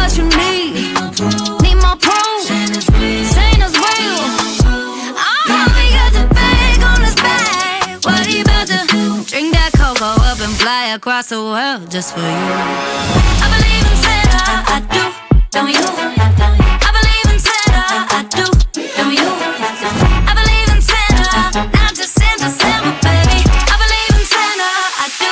what you need. Need more proof. Santa's real. Oh, he got the bag on his back. What he about to drink that cocoa up and fly across the world just for you? I believe in Santa, I do. Don't you? I believe in Santa, I do. Don't you? I believe in Santa, not just in December, baby. I believe in Santa, I do.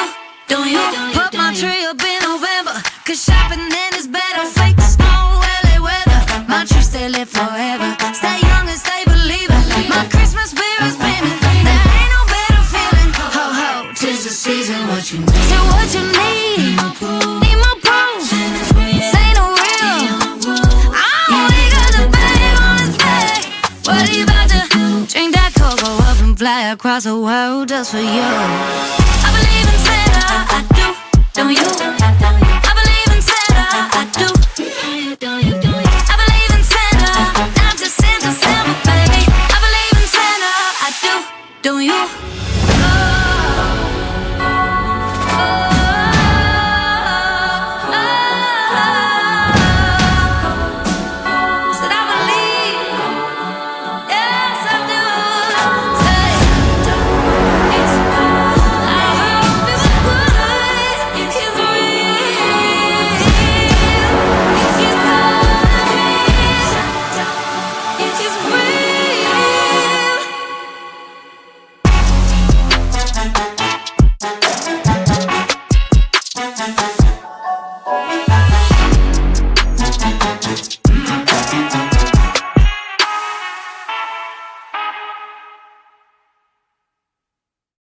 Don't you? Put my tree up in November, 'cause shopping then is better. Fake snow, LA weather. My tree stay lit forever. Stay young and stay believing. My Christmas spirit's beaming. There ain't no better feeling. Ho ho, 'tis the season. What you need? Say what you need. Need more proof. Santa real. Oh, he got the bag on his back. What he about to drink that cocoa up and fly across the world just for you? I believe in Santa, I do. Don't you?